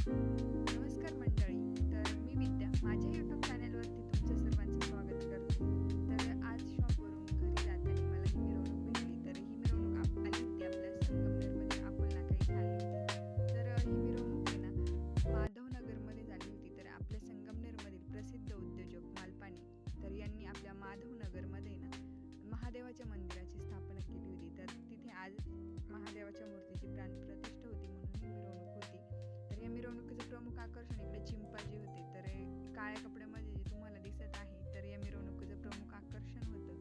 नमस्कार मंडळी. तर मी विद्या माझ्या यूट्यूब चॅनलवरती तुमचं सर्वांचं स्वागत करते. तर आज शॉपवरून घरी जाताना मला ही मिरवणूक भेटली. तर ही मिरवणूक आली होती आपल्या संगमनेरमध्ये अकोला नाका इथे आली होती. तर ही मिरवणूक आहे ना माधवनगरमध्ये झाली होती. तर आपल्या संगमनेरमधील प्रसिद्ध उद्योजक मालपाणी तर यांनी आपल्या माधवनगरमध्ये ना महादेवाच्या मंदिराची स्थापना केली होती. तर तिथे आज महादेवाच्या मूर्तीची प्राणप्रतिष्ठा होती म्हणून ही मिरवणूक होती. तर या मिरवणुकीचं प्रमुख आकर्षण इकडे चिंपाजी होते. तर काळ्या कपड्यामध्ये जे तुम्हाला दिसत आहे तर या मिरवणुकीचं प्रमुख आकर्षण होतं.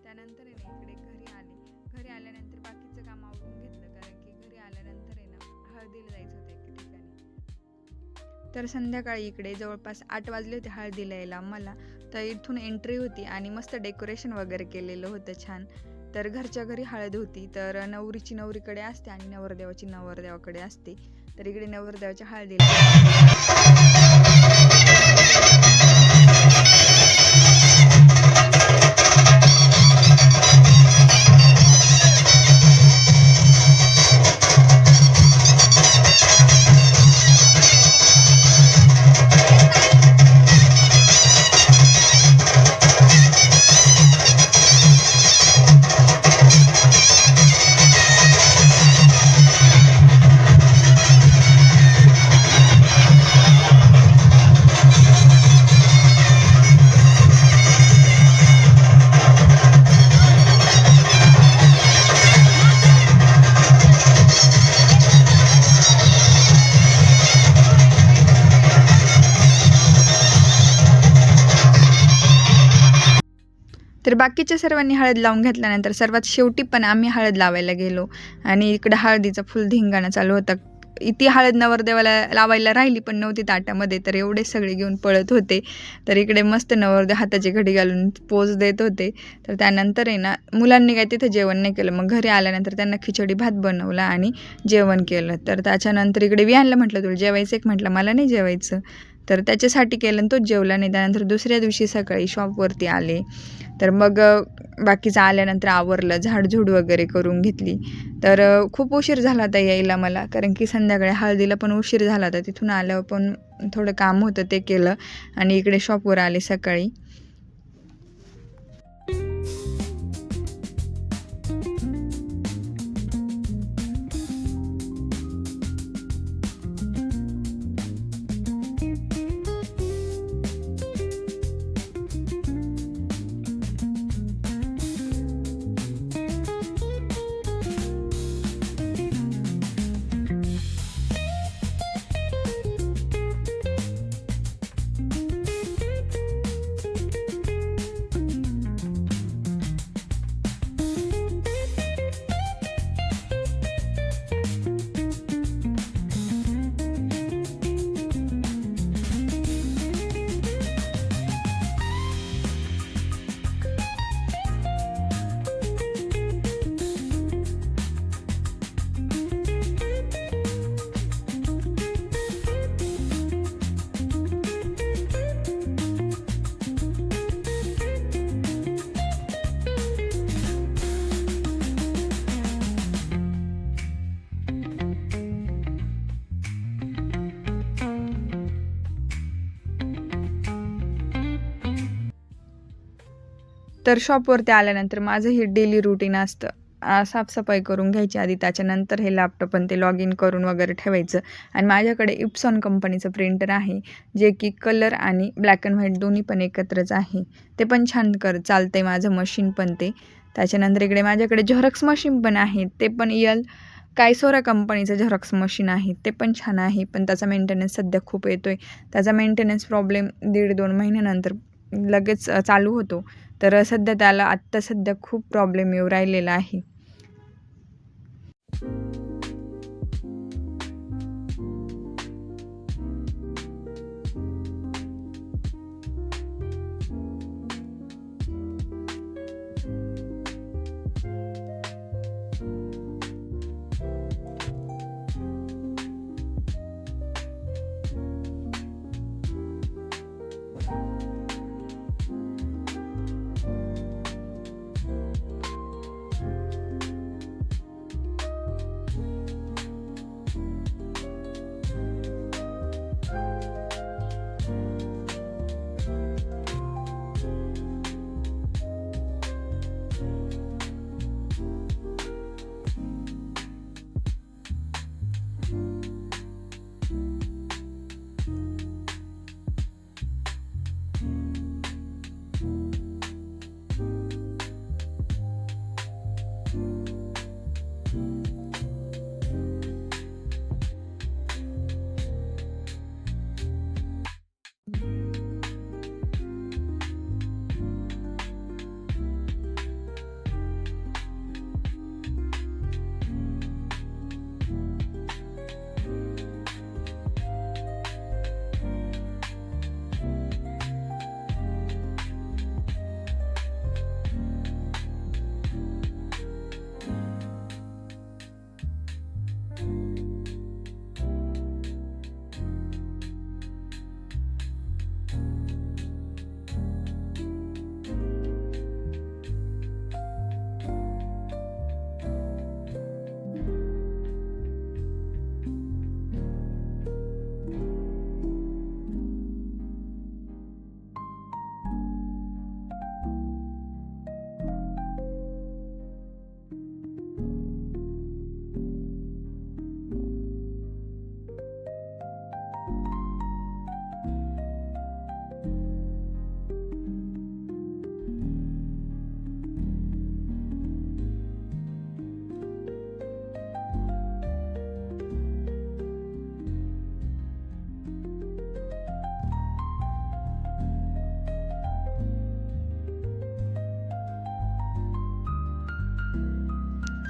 त्यानंतर आहे ना इकडे घरी आले. घरी आल्यानंतर बाकीचं काम आवरून घेतलं कारण की घरी आल्यानंतर आहे ना हळदीला जायचं होतं एका ठिकाणी. तर संध्याकाळी इकडे जवळपास 8 वाजले होते हळदीला यायला मला. तर इथून एंट्री होती आणि मस्त डेकोरेशन वगैरे केलेलं होतं छान. तर घरच्या घरी हळद होती. तर नवरीची नवरीकडे असते आणि नवरदेवाची नवरदेवाकडे असते. तर इकडे नवरदेवाच्या हळदीला तर बाकीच्या सर्वांनी हळद लावून घेतल्यानंतर सर्वात शेवटी पण आम्ही हळद लावायला गेलो आणि इकडं हळदीचा फुल धिंगाणा चालू होता. ती हळद नवरदेवाला लावायला राहिली पण नव्हती ताटामध्ये. तर एवढे सगळे घेऊन पळत होते. तर इकडे मस्त नवरदेव हाताची घडी घालून पोज देत होते. तर त्यानंतर आहे ना मुलांनी काही तिथं जेवण नाही केलं. मग घरी आल्यानंतर त्यांना खिचडी भात बनवला आणि जेवण केलं. तर त्याच्यानंतर इकडे विहानला म्हटलं तुला जेवायचं एक म्हटलं मला नाही जेवायचं. तर त्याच्यासाठी केलं आणि तोच जेवला नाही. त्यानंतर दुसऱ्या दिवशी सकाळी शॉपवरती आले. तर मग बाकीचं आल्यानंतर आवरलं, झाडझूड वगैरे करून घेतली. तर खूप उशीर झाला होता यायला मला कारण की संध्याकाळी हळदीला पण उशीर झाला होता. तिथून आल्यावर पण थोडं काम होतं ते केलं आणि इकडे शॉपवर आले सकाळी. तर शॉपवरती आल्यानंतर माझं हे डेली रुटीन असतं. साफसफाई करून घ्यायची आधी. त्याच्यानंतर हे लॅपटॉप आणि ते लॉग इन करून वगैरे ठेवायचं. आणि माझ्याकडे इप्सॉन कंपनीचं प्रिंटर आहे जे की कलर आणि ब्लॅक अँड व्हाईट दोन्ही पण एकत्रच आहे. ते पण छान चालतं आहे माझं मशीन पण ते. त्याच्यानंतर इकडे माझ्याकडे झेरॉक्स मशीन पण आहे. ते पण कायसोरा कंपनीचं झेरॉक्स मशीन आहे. ते पण छान आहे. पण त्याचा मेंटेनन्स सध्या खूप येतो आहे. त्याचा मेंटेनन्स प्रॉब्लेम 1.5-2 महिन्यानंतर लगेच चालू होतो. तर सध्या त्याला आत्ता सध्या खूप प्रॉब्लेम येऊ राहिलेला आहे.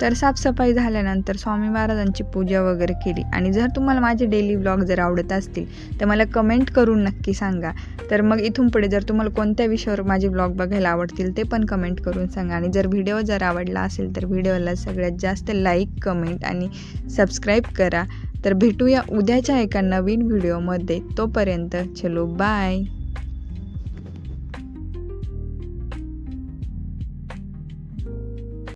तर साफसफाई झाल्यानंतर स्वामी महाराजांची पूजा वगैरे केली. आणि जर तुम्हाला माझे डेली व्लॉग जर आवडत असतील तर मला कमेंट करून नक्की सांगा. तर मग इथून पुढे जर तुम्हाला कोणत्या विषयावर माझे व्लॉग बघायला आवडतील ते पण कमेंट करून सांगा. आणि जर व्हिडिओ जर आवडला असेल तर व्हिडिओला सगळ्यात जास्त लाईक, कमेंट आणि सबस्क्राईब करा. तर भेटूया उद्याच्या एका नवीन व्हिडिओमध्ये. तोपर्यंत चलो बाय.